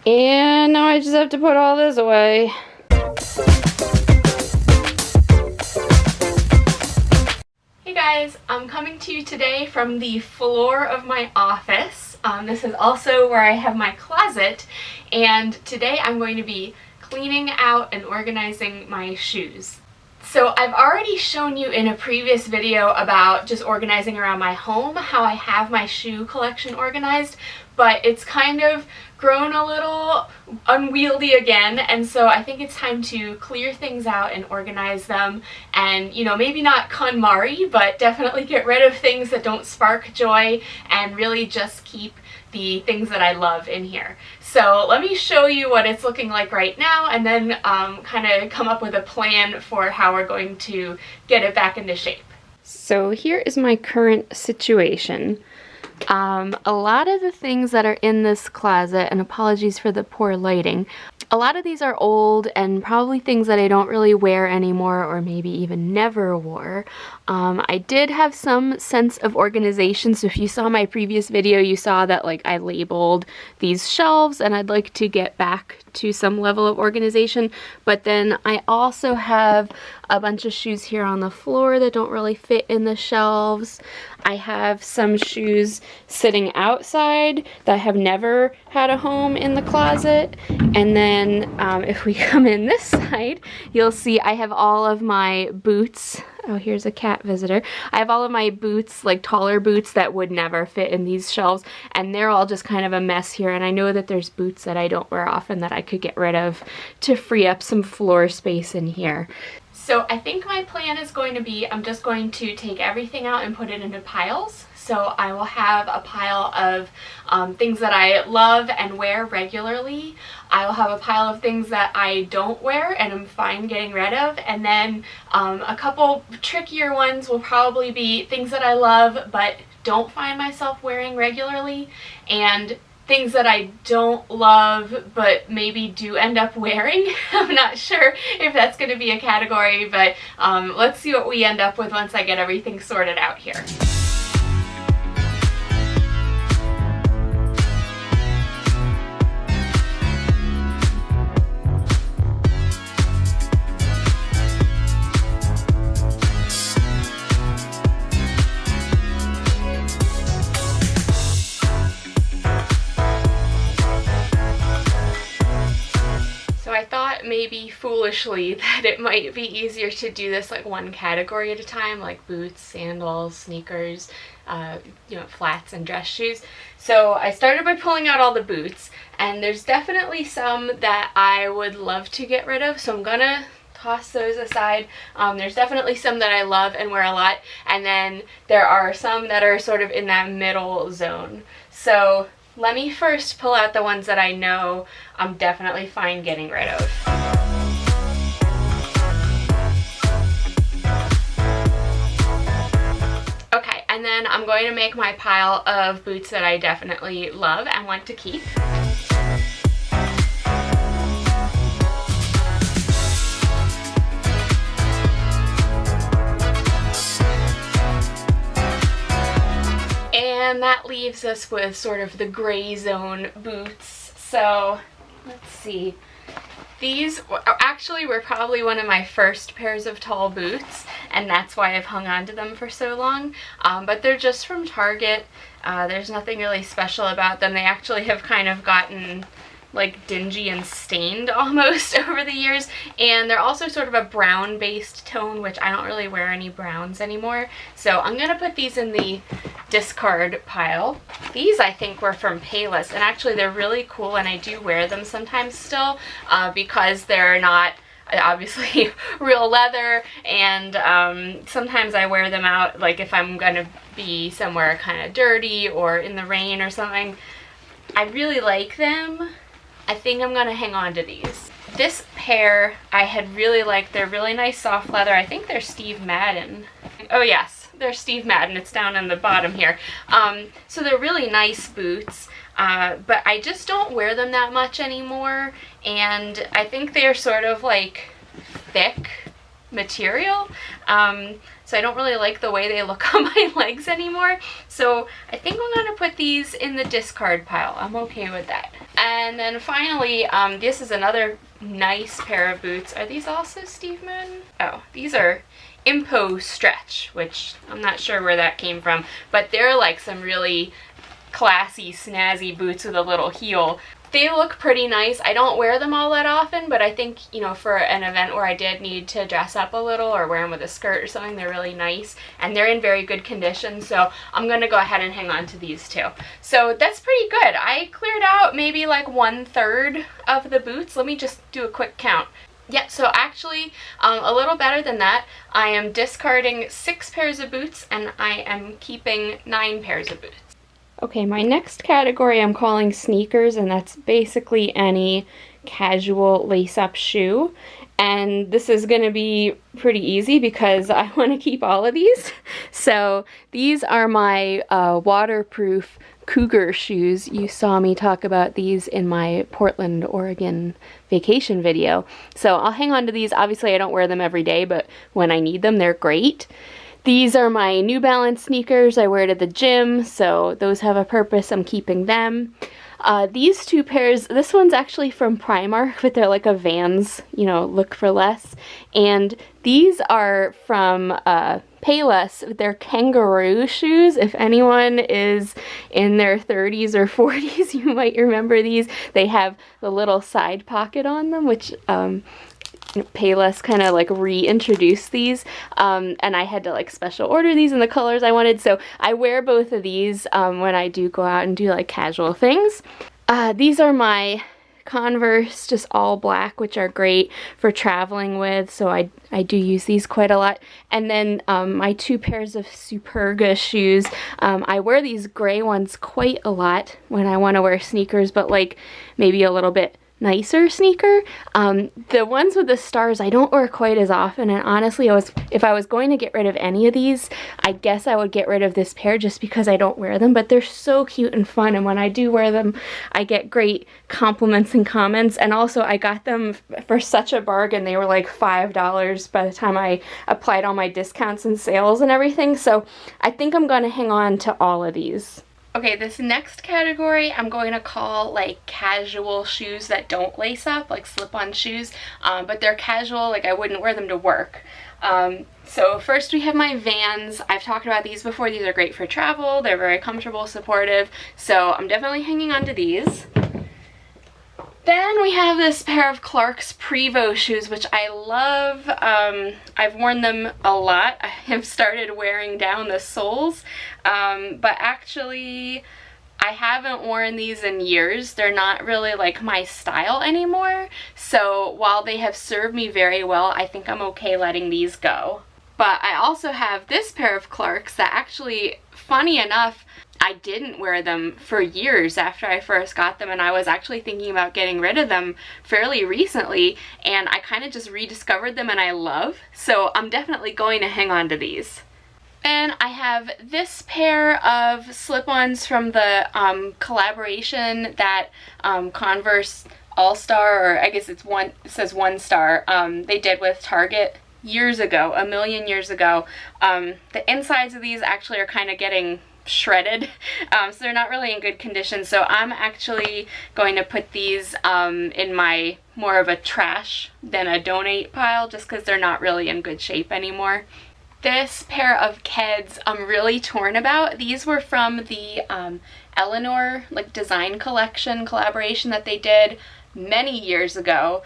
And now I just have to put all this away. Hey guys, I'm coming to you today from the floor of my office. This is also where I have my closet, and today I'm going to be cleaning out and organizing my shoes. So I've already shown you in a previous video about just organizing around my home, how I have my shoe collection organized, but it's kind of grown a little unwieldy again, and so I think it's time to clear things out and organize them and, you know, maybe not KonMari, but definitely get rid of things that don't spark joy and really just keep the things that I love in here. So let me show you what it's looking like right now, and then kind of come up with a plan for how we're going to get it back into shape. So here is my current situation. A lot of the things that are in this closet, and apologies for the poor lighting, a lot of these are old and probably things that I don't really wear anymore, or maybe even never wore. I did have some sense of organization, so if you saw my previous video, you saw that like I labeled these shelves, and I'd like to get back to some level of organization. But then I also have a bunch of shoes here on the floor that don't really fit in the shelves. I have some shoes sitting outside that have never had a home in the closet. And then if we come in this side, you'll see I have all of my boots. Oh, here's a cat visitor. I have all of my boots, like taller boots that would never fit in these shelves, and they're all just kind of a mess here. And I know that there's boots that I don't wear often that I could get rid of to free up some floor space in here. So I think my plan is going to be, I'm just going to take everything out and put it into piles. So I will have a pile of things that I love and wear regularly. I will have a pile of things that I don't wear and I'm fine getting rid of. And then a couple trickier ones will probably be things that I love but don't find myself wearing regularly, and things that I don't love but maybe do end up wearing. I'm not sure if that's going to be a category, but let's see what we end up with once I get everything sorted out here. Maybe foolishly that it might be easier to do this like one category at a time, like boots, sandals, sneakers, you know, flats and dress shoes. So I started by pulling out all the boots, and there's definitely some that I would love to get rid of, so I'm gonna toss those aside. There's definitely some that I love and wear a lot, and then there are some that are sort of in that middle zone. So let me first pull out the ones that I know I'm definitely fine getting rid of. Okay, and then I'm going to make my pile of boots that I definitely love and want to keep. And that leaves us with sort of the gray zone boots. So let's see. These actually were probably one of my first pairs of tall boots, and that's why I've hung on to them for so long. But they're just from Target. There's nothing really special about them. They actually have kind of gotten like dingy and stained almost over the years, and they're also sort of a brown based tone, which I don't really wear any browns anymore, so I'm gonna put these in the discard pile. These I think were from Payless, and actually they're really cool, and I do wear them sometimes still because they're not obviously real leather, and sometimes I wear them out like if I'm gonna be somewhere kind of dirty or in the rain or something. I really like them. I think I'm gonna hang on to these. This pair I had really liked. They're really nice soft leather. I think they're Steve Madden. Oh yes, they're Steve Madden. It's down in the bottom here. So they're really nice boots, but I just don't wear them that much anymore, and I think they're sort of like thick material. So I don't really like the way they look on my legs anymore. So I think I'm gonna put these in the discard pile. I'm okay with that. And then finally, this is another nice pair of boots. Are these also Steve Madden? Oh, these are Impo Stretch, which I'm not sure where that came from, but they're like some really classy, snazzy boots with a little heel. They look pretty nice. I don't wear them all that often, but I think, you know, for an event where I did need to dress up a little or wear them with a skirt or something, they're really nice, and they're in very good condition, so I'm gonna go ahead and hang on to these too. So that's pretty good. I cleared out maybe like 1/3 of the boots. Let me just do a quick count. Yeah, so actually a little better than that. I am discarding 6 pairs of boots and I am keeping 9 pairs of boots. Okay, my next category I'm calling sneakers, and that's basically any casual lace-up shoe. And this is going to be pretty easy because I want to keep all of these. So these are my waterproof Cougar shoes. You saw me talk about these in my Portland, Oregon vacation video. So I'll hang on to these. Obviously I don't wear them every day, but when I need them, they're great. These are my New Balance sneakers I wear to the gym, so those have a purpose. I'm keeping them. These 2 pairs, this one's actually from Primark, but they're like a Vans, you know, look for less. And these are from Payless. They're kangaroo shoes. If anyone is in their 30s or 40s, you might remember these. They have the little side pocket on them, which Payless kind of like reintroduced these, and I had to like special order these in the colors I wanted, so I wear both of these when I do go out and do like casual things. These are my Converse, just all black, which are great for traveling with, so I do use these quite a lot. And then my 2 pairs of Superga shoes. I wear these gray ones quite a lot when I want to wear sneakers, but like maybe a little bit nicer sneaker. The ones with the stars I don't wear quite as often, and honestly if I was going to get rid of any of these, I guess I would get rid of this pair just because I don't wear them, but they're so cute and fun, and when I do wear them I get great compliments and comments. And also I got them for such a bargain. They were like $5 by the time I applied all my discounts and sales and everything, so I think I'm going to hang on to all of these. Okay, this next category I'm going to call like casual shoes that don't lace up, like slip-on shoes, but they're casual, like I wouldn't wear them to work. So first we have my Vans. I've talked about these before. These are great for travel. They're very comfortable, supportive, so I'm definitely hanging on to these. Then we have this pair of Clarks Prevost shoes, which I love. I've worn them a lot. I have started wearing down the soles, but actually I haven't worn these in years. They're not really like my style anymore, so while they have served me very well, I think I'm okay letting these go. But I also have this pair of Clarks that actually, funny enough, I didn't wear them for years after I first got them, and I was actually thinking about getting rid of them fairly recently, and I kind of just rediscovered them and I love, so I'm definitely going to hang on to these. And I have this pair of slip-ons from the collaboration that Converse All-Star, or I guess it says One Star, they did with Target years ago, a million years ago. The insides of these actually are kind of getting shredded, so they're not really in good condition, so I'm actually going to put these in my more of a trash than a donate pile, just because they're not really in good shape anymore. This pair of Keds I'm really torn about. These were from the Eleanor like design collection collaboration that they did many years ago.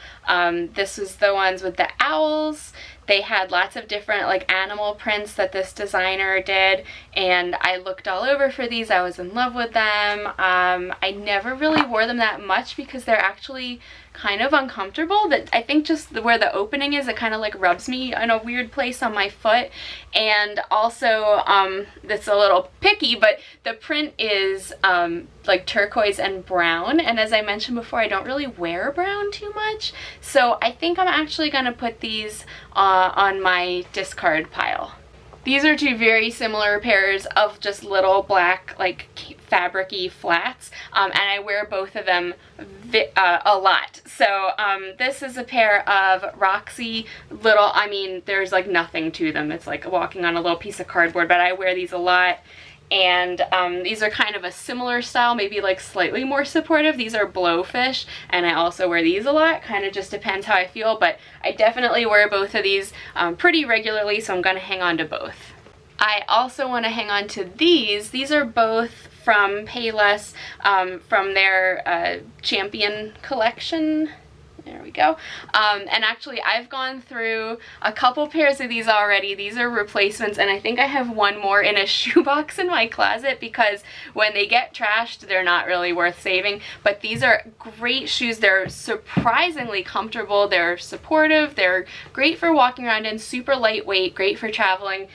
This was the ones with the owls. They had lots of different like animal prints that this designer did, and I looked all over for these. I was in love with them. I never really wore them that much because they're actually kind of uncomfortable. That I think just where the opening is, it kind of like rubs me in a weird place on my foot, and also that's a little picky, but the print is like turquoise and brown, and as I mentioned before, I don't really wear brown too much, so I think I'm actually gonna put these on my discard pile. These are two very similar pairs of just little black, like fabric-y flats, and I wear both of them a lot. So this is a pair of Roxy little, I mean, there's like nothing to them. It's like walking on a little piece of cardboard, but I wear these a lot. And these are kind of a similar style, maybe like slightly more supportive. These are Blowfish, and I also wear these a lot. Kind of just depends how I feel, but I definitely wear both of these pretty regularly, so I'm gonna hang on to both. I also want to hang on to these. These are both from Payless, from their Champion collection. There we go. And actually I've gone through a couple pairs of these already. These are replacements, and I think I have one more in a shoebox in my closet because when they get trashed, they're not really worth saving. But these are great shoes. They're surprisingly comfortable. They're supportive. They're great for walking around in, super lightweight, great for traveling.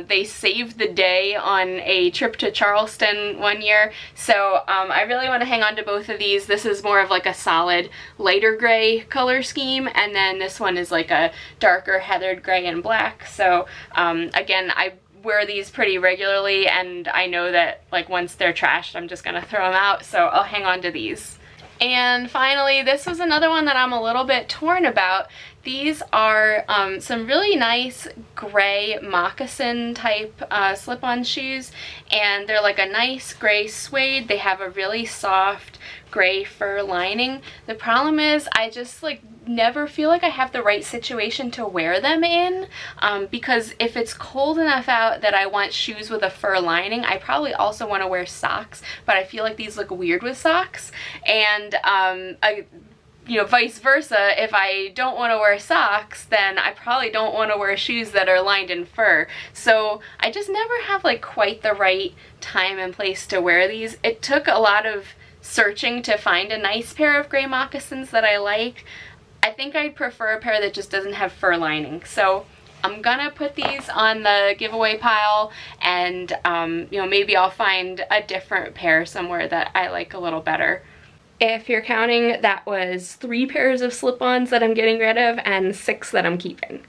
They saved the day on a trip to Charleston one year. So I really want to hang on to both of these. This is more of like a solid lighter gray color scheme, and then this one is like a darker heathered gray and black. So again, I wear these pretty regularly, and I know that like once they're trashed, I'm just gonna throw them out, so I'll hang on to these. And finally, this was another one that I'm a little bit torn about. These are some really nice gray moccasin type slip-on shoes, and they're like a nice gray suede. They have a really soft gray fur lining. The problem is I just like never feel like I have the right situation to wear them in, because if it's cold enough out that I want shoes with a fur lining, I probably also want to wear socks, but I feel like these look weird with socks. And you know, vice versa, if I don't want to wear socks, then I probably don't want to wear shoes that are lined in fur. So I just never have like quite the right time and place to wear these. It took a lot of searching to find a nice pair of gray moccasins that I like. I think I'd prefer a pair that just doesn't have fur lining. So I'm gonna put these on the giveaway pile, and you know, maybe I'll find a different pair somewhere that I like a little better. If you're counting, that was 3 pairs of slip-ons that I'm getting rid of and 6 that I'm keeping.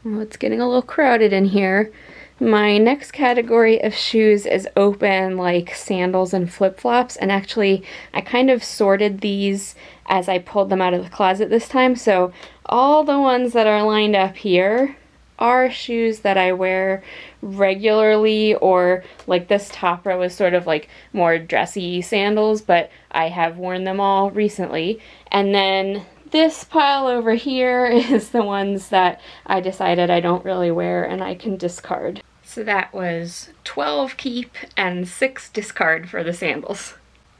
Well, it's getting a little crowded in here. My next category of shoes is open, like sandals and flip-flops, and actually I kind of sorted these as I pulled them out of the closet this time. So all the ones that are lined up here are shoes that I wear regularly, or like this top row is sort of like more dressy sandals, but I have worn them all recently. And then this pile over here is the ones that I decided I don't really wear and I can discard. So that was 12 keep and 6 discard for the sandals.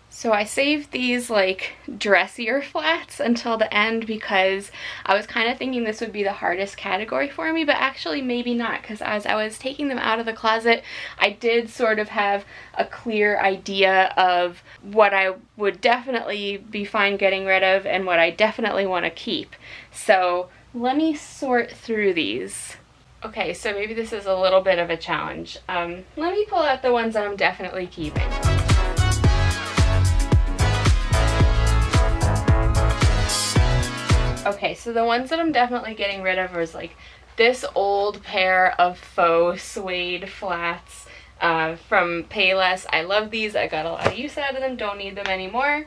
So I saved these like dressier flats until the end because I was kind of thinking this would be the hardest category for me, but actually maybe not, because as I was taking them out of the closet, I did sort of have a clear idea of what I would definitely be fine getting rid of and what I definitely want to keep. So let me sort through these. Okay, so maybe this is a little bit of a challenge. Let me pull out the ones that I'm definitely keeping. Okay, so the ones that I'm definitely getting rid of is like this old pair of faux suede flats from Payless. I love these. I got a lot of use out of them. Don't need them anymore.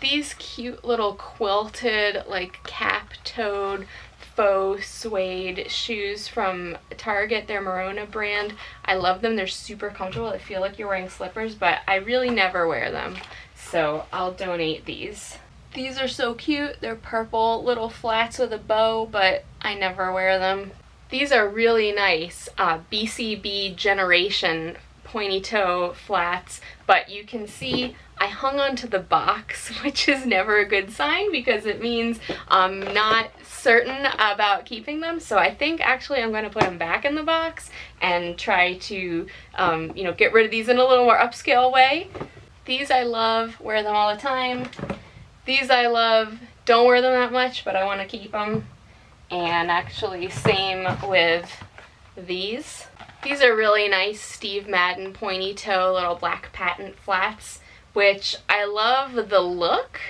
These cute little quilted, like cap-toed faux suede shoes from Target. They're Merona brand. I love them. They're super comfortable. They feel like you're wearing slippers, but I really never wear them. So I'll donate these. These are so cute. They're purple little flats with a bow, but I never wear them. These are really nice BCB Generation pointy toe flats, but you can see I hung onto the box, which is never a good sign because it means I'm not certain about keeping them. So I think actually I'm going to put them back in the box and try to you know, get rid of these in a little more upscale way. These I love, wear them all the time. These I love, don't wear them that much, but I want to keep them. And actually same with these. These are really nice Steve Madden pointy toe little black patent flats, which I love the look,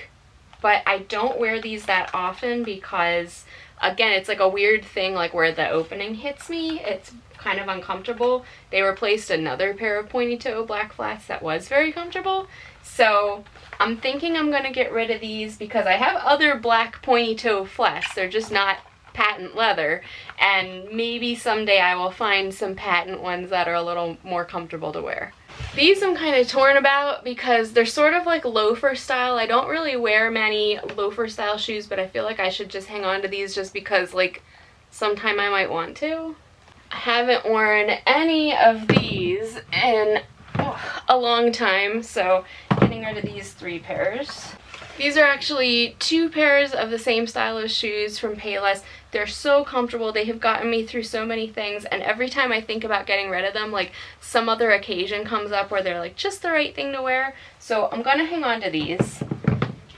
but I don't wear these that often because, again, it's like a weird thing, like where the opening hits me. It's kind of uncomfortable. They replaced another pair of pointy toe black flats that was very comfortable. So I'm thinking I'm gonna get rid of these because I have other black pointy toe flats. They're just not patent leather, and maybe someday I will find some patent ones that are a little more comfortable to wear. These I'm kind of torn about because they're sort of like loafer style. I don't really wear many loafer style shoes, but I feel like I should just hang on to these just because like sometime I might want to. I haven't worn any of these in a long time, so getting rid of these 3 pairs. These are actually 2 pairs of the same style of shoes from Payless. They're so comfortable. They have gotten me through so many things, and every time I think about getting rid of them, like some other occasion comes up where they're like just the right thing to wear. So I'm gonna hang on to these.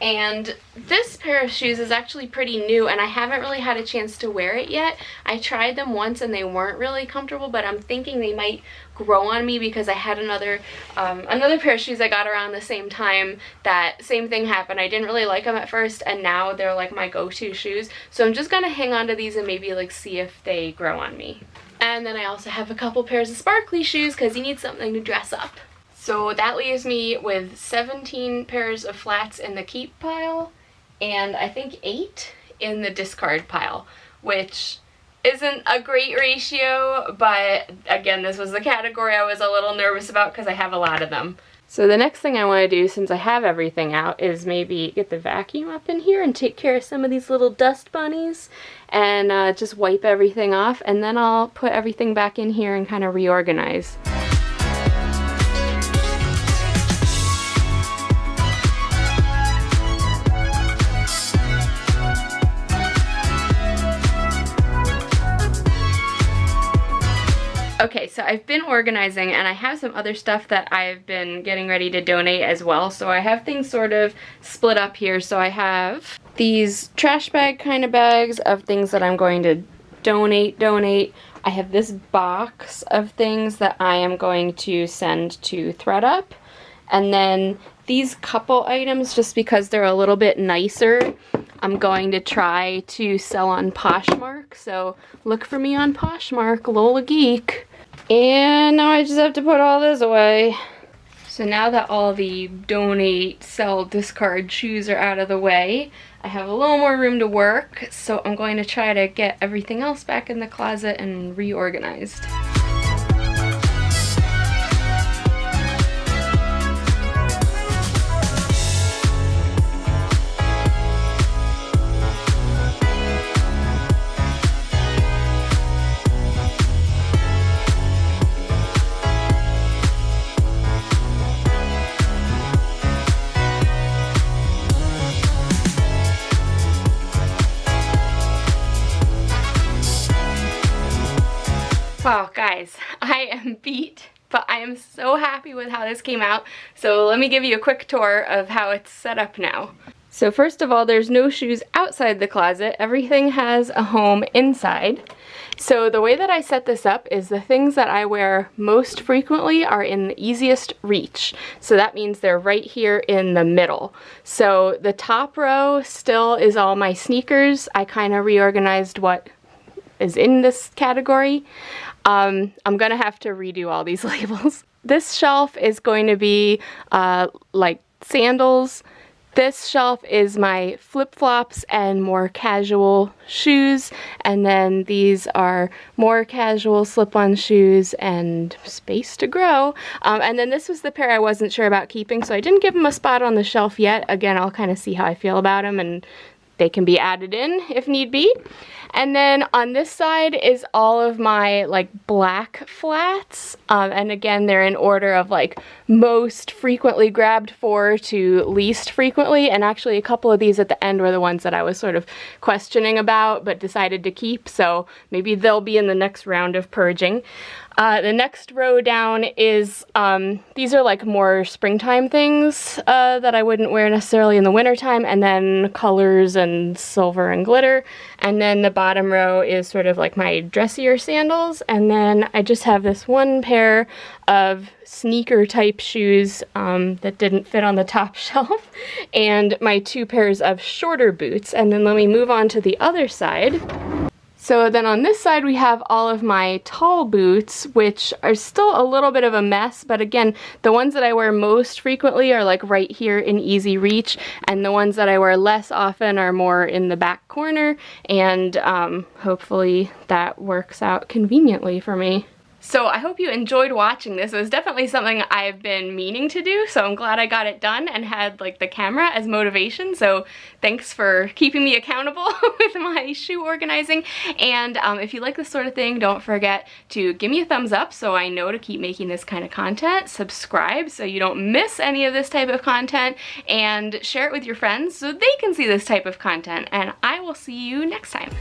And this pair of shoes is actually pretty new, and I haven't really had a chance to wear it yet. I tried them once and they weren't really comfortable, but I'm thinking they might grow on me because I had another pair of shoes I got around the same time that same thing happened. I didn't really like them at first, and now they're like my go-to shoes. So I'm just gonna hang on to these and maybe like see if they grow on me. And then I also have a couple pairs of sparkly shoes because you need something to dress up. So that leaves me with 17 pairs of flats in the keep pile, and I think 8 in the discard pile, which isn't a great ratio, but again, this was the category I was a little nervous about because I have a lot of them. So the next thing I want to do, since I have everything out, is maybe get the vacuum up in here and take care of some of these little dust bunnies and just wipe everything off, and then I'll put everything back in here and kind of reorganize. Okay, so I've been organizing, and I have some other stuff that I've been getting ready to donate as well. So I have things sort of split up here. So I have these trash bag kind of bags of things that I'm going to donate. I have this box of things that I am going to send to ThredUp. And then these couple items, just because they're a little bit nicer, I'm going to try to sell on Poshmark. So look for me on Poshmark, Lola Geek. And now I just have to put all this away. So now that all the donate, sell, discard shoes are out of the way, I have a little more room to work. So I'm going to try to get everything else back in the closet and reorganized. Wow, guys, I am beat, but I am so happy with how this came out. So let me give you a quick tour of how it's set up now. So first of all, there's no shoes outside the closet. Everything has a home inside. So the way that I set this up is the things that I wear most frequently are in the easiest reach. So that means they're right here in the middle. So the top row still is all my sneakers. I kind of reorganized what is in this category. I'm gonna have to redo all these labels. This shelf is going to be like sandals. This shelf is my flip-flops and more casual shoes, and then these are more casual slip-on shoes and space to grow. And then this was the pair I wasn't sure about keeping, so I didn't give them a spot on the shelf yet. Again, I'll kind of see how I feel about them, and they can be added in if need be. And then on this side is all of my like black flats, and again they're in order of like most frequently grabbed for to least frequently, and actually a couple of these at the end were the ones that I was sort of questioning about but decided to keep, so maybe they'll be in the next round of purging. The next row down is, these are like more springtime things that I wouldn't wear necessarily in the wintertime, and then colors and silver and glitter. And then the bottom row is sort of like my dressier sandals, and then I just have this one pair of sneaker type shoes that didn't fit on the top shelf, and my 2 pairs of shorter boots. And then let me move on to the other side. So then on this side we have all of my tall boots, which are still a little bit of a mess, but again, the ones that I wear most frequently are like right here in easy reach, and the ones that I wear less often are more in the back corner, and hopefully that works out conveniently for me. So I hope you enjoyed watching this. It was definitely something I've been meaning to do, so I'm glad I got it done and had like the camera as motivation. So thanks for keeping me accountable with my shoe organizing. And if you like this sort of thing, don't forget to give me a thumbs up so I know to keep making this kind of content. Subscribe so you don't miss any of this type of content, and share it with your friends so they can see this type of content. And I will see you next time.